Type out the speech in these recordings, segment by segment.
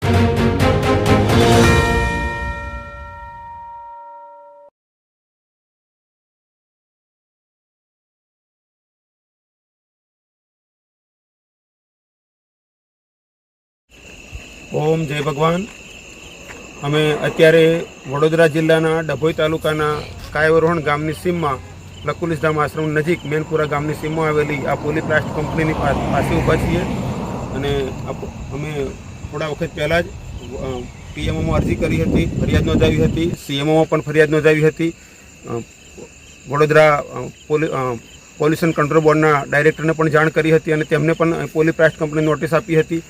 ओम जय भगवान। अमे अत्यारे वडोदरा जिल्लाना डभोई तालुकाना कायवरोहण गामनी सीममां लकुलिसधाम आश्रम नजीक मेनपुरा गामनी सीममां आवेली आ पोलीप्लास्ट कंपनीनी पासे ऊभा छीए अने अमे थोड़ा वखत पहला ज पीएमओमां अरजी करी हती, फरियाद नोंधावी हती, सीएमओमां पण फरियाद नोंधावी हती। वडोदरा पोल्यूशन कंट्रोल बोर्डना डायरेक्टरने पण जाण करी हती अने तेमणे पण पोलीप्लास्ट कंपनी नोटिस आपी हती।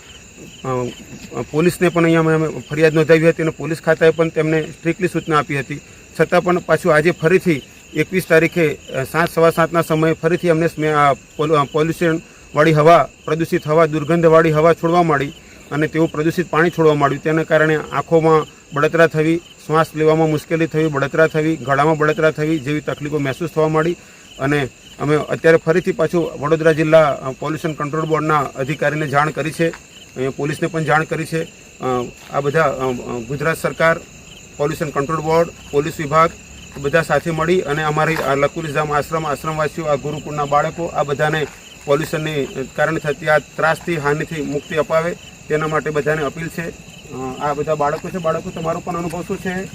पोलीस ने पण अहींया फरियाद नोंधावी हती अने पोलीस खाताए पण तेमणे स्ट्रिक्टली सूचना आपी हती। छतां पण पाछुं आज फरीथी 21 तारीखे 7:15 समये फरीथी अમને पोल्यूशन वाળી हवा, प्रदूषित हवा, दुर्गंधवाળી हवा छोड़वा माड़ी अने तेवुं प्रदूषित पाणी छोड़वा माड्युं। तेना कारणे आँखोमां बळतरा थवी, श्वास लेवामां मुश्केली थवी, बळतरा थवी, गळामां बळतरा थवी जेवी तकलीफो महसूस थवा माड़ी अने अमे अत्यारे फरीथी पाछुं वडोदरा जिल्ला पोल्यूशन कंट्रोल बोर्डना अधिकारीने जाण करी छे, पोलीस ने पण जाण करी छे। आ बधा गुजरात सरकार, पोल्यूशन कंट्रोल बोर्ड, पोलीस विभाग बधा साथे मळी अने अमारी लकुलिसधाम आश्रमवासीओ, आ गुरुकुळना बाळको आ बधाने पोल्यूशनने कारणे थती आ ત્રાસથી हानिथी मुक्ति अपावे तेना माटे बधाने अपील छे। आ बधा बाळको छे। बाळको તમારો પણ અનુભવ શું છે?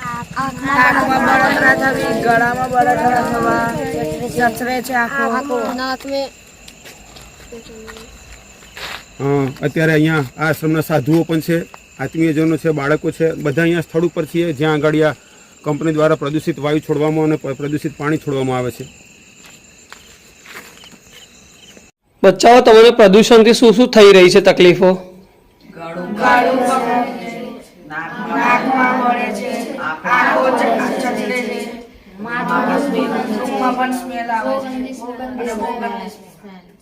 आँखમાં બળતરા થવી, ગળામાં બળતરા થવા, જચરે છે આંખો, નાકમાં। અત્યારે અહીંયા આ આશ્રમના સાધુઓ પણ છે, આત્મીયજનો છે, બાળકો છે, બધા અહીંયા સ્થળ ઉપર છીએ જ્યાં આગળ આ કંપની દ્વારા પ્રદૂષિત વાયુ છોડવામાં અને પ્રદૂષિત પાણી છોડવામાં આવે છે। બચ્ચાઓ, તમને પ્રદૂષણથી શું શું થઈ રહી છે તકલીફો? નાકમાં બળે છે, આંખો ચચરે છે, રૂમમાં પણ સ્મેલ આવે છે અને બહુ ગંદી સ્મેલ છે।